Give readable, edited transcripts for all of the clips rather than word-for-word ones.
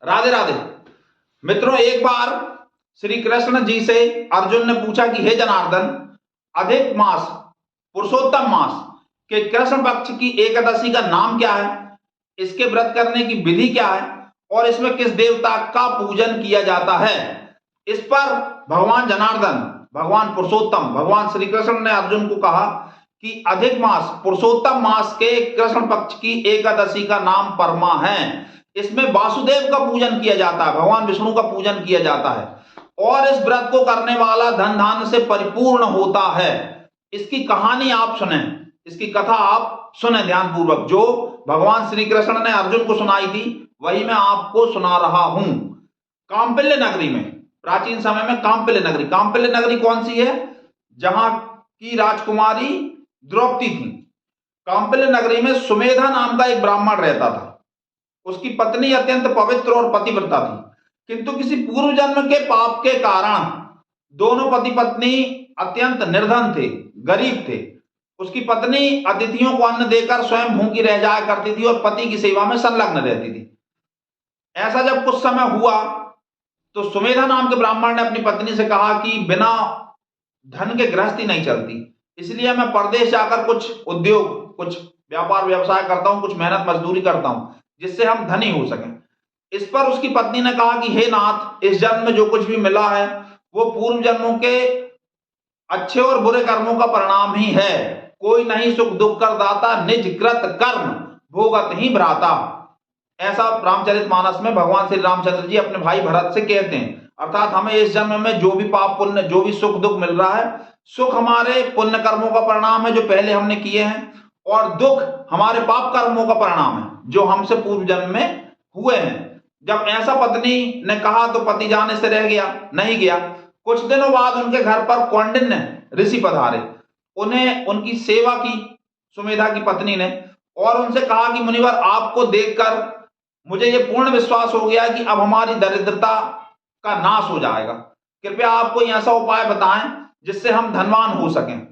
राधे राधे। मित्रों, एक बार श्री कृष्ण जी से अर्जुन ने पूछा कि हे जनार्दन, अधिक मास पुरुषोत्तम मास के कृष्ण पक्ष की एकादशी का नाम क्या है, इसके व्रत करने की विधि क्या है और इसमें किस देवता का पूजन किया जाता है। इस पर भगवान जनार्दन, भगवान पुरुषोत्तम, भगवान श्री कृष्ण ने अर्जुन को कहा कि अधिक मास पुरुषोत्तम मास के कृष्ण पक्ष की एकादशी का नाम परमा है। इसमें वासुदेव का पूजन किया जाता है, भगवान विष्णु का पूजन किया जाता है और इस व्रत को करने वाला धन धान्य से परिपूर्ण होता है। इसकी कहानी आप सुने, इसकी कथा आप सुने ध्यानपूर्वक। जो भगवान श्री कृष्ण ने अर्जुन को सुनाई थी वही मैं आपको सुना रहा हूं। कांपिल्य नगरी में, प्राचीन समय में कांपिल्य नगरी कौन सी है? जहां की राजकुमारी द्रौपदी थी। कांपिल्य नगरी में सुमेधा नाम का एक ब्राह्मण रहता था। उसकी पत्नी अत्यंत पवित्र और पतिव्रता थी, किंतु किसी पूर्व जन्म के पाप के कारण दोनों पति पत्नी अत्यंत निर्धन थे, गरीब थे। उसकी पत्नी अतिथियों को अन्न देकर स्वयं भूखी रह जाया करती थी और पति की सेवा में संलग्न रहती थी। ऐसा जब कुछ समय हुआ तो सुमेधा नाम के ब्राह्मण ने अपनी पत्नी से कहा कि बिना धन के गृहस्थी नहीं चलती, इसलिए मैं परदेश जाकर कुछ उद्योग, कुछ व्यापार व्यवसाय करता हूं, कुछ मेहनत मजदूरी करता हूं, जिससे हम धनी हो सकें। इस पर उसकी पत्नी ने कहा कि हे नाथ, इस जन्म में जो कुछ भी मिला है वो पूर्व जन्मों के अच्छे और बुरे कर्मों का परिणाम ही है। कोई नहीं सुख दुख कर दाता, निज कृत कर्म भोगत ही भ्राता। ऐसा रामचरितमानस में भगवान श्री रामचंद्र जी अपने भाई भरत से कहते हैं। अर्थात हमें इस जन्म में जो भी पाप पुण्य, जो भी सुख दुख मिल रहा है, सुख हमारे पुण्य कर्मों का परिणाम है जो पहले हमने किए हैं, और दुख हमारे पाप कर्मों का परिणाम है जो हमसे पूर्व जन्म में हुए हैं। जब ऐसा पत्नी ने कहा तो पति जाने से रह गया, नहीं गया। कुछ दिनों बाद उनके घर पर कौंडिन्य ऋषि पधारे। उन्हें उनकी सेवा की सुमेधा की पत्नी ने और उनसे कहा कि मुनिवर, आपको देखकर मुझे यह पूर्ण विश्वास हो गया कि अब हमारी दरिद्रता का नाश हो जाएगा। कृपया आप कोई ऐसा उपाय बताएं जिससे हम धनवान हो सकें।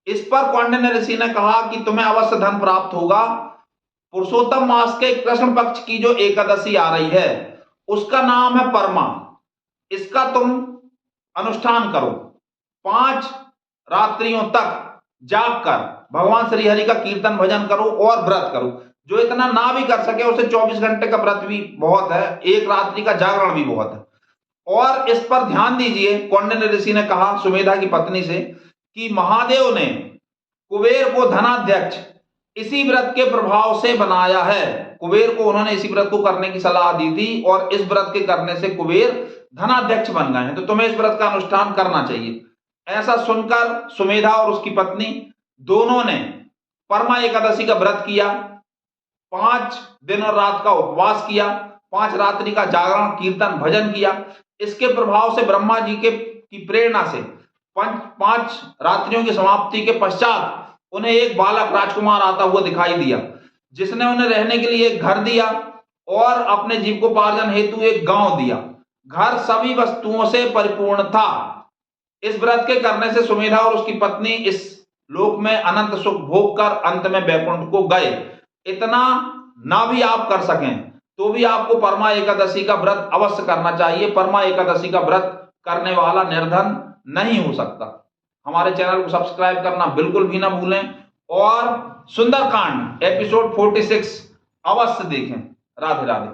इस पर कौंडिन्य ऋषि ने कहा कि तुम्हें अवश्य धन प्राप्त होगा। पुरुषोत्तम मास के कृष्ण पक्ष की जो एकादशी आ रही है उसका नाम है परमा। इसका तुम अनुष्ठान करो, 5 रात्रियों तक जागकर भगवान श्री हरि का कीर्तन भजन करो और व्रत करो। जो इतना ना भी कर सके उसे 24 घंटे का व्रत भी बहुत है, 1 रात्रि का जागरण भी बहुत है। और इस पर ध्यान दीजिए, कौंडिन्य ऋषि ने कहा सुमेधा की पत्नी से कि महादेव ने कुबेर को धनाध्यक्ष इसी व्रत के प्रभाव से बनाया है। कुबेर को उन्होंने इसी व्रत को करने की सलाह दी थी और इस व्रत के करने से कुबेर धनाध्यक्ष बन गए हैं, तो तुम्हें इस व्रत का अनुष्ठान करना चाहिए। ऐसा सुनकर सुमेधा और उसकी पत्नी दोनों ने परमा एकादशी का व्रत किया, 5 दिन और रात का उपवास किया, 5 रात्रि का जागरण, कीर्तन, भजन किया। इसके प्रभाव से ब्रह्मा जी की प्रेरणा से 5 रात्रियों की समाप्ति के पश्चात उन्हें एक बालक राजकुमार आता हुआ दिखाई दिया, जिसने उन्हें रहने के लिए एक घर दिया और अपने जीविकोपार्जन हेतु एक गांव दिया। घर सभी वस्तुओं से परिपूर्ण था। इस व्रत के करने से सुमेधा और उसकी पत्नी इस लोक में अनंत सुख भोग कर अंत में वैकुंठ को गए। इतना ना भी आप कर सकें तो भी आपको परमा एकादशी का व्रत अवश्य करना चाहिए। परमा एकादशी का व्रत करने वाला निर्धन नहीं हो सकता। हमारे चैनल को सब्सक्राइब करना बिल्कुल भी ना भूलें और सुंदरकांड एपिसोड 46 अवश्य देखें। राधे राधे।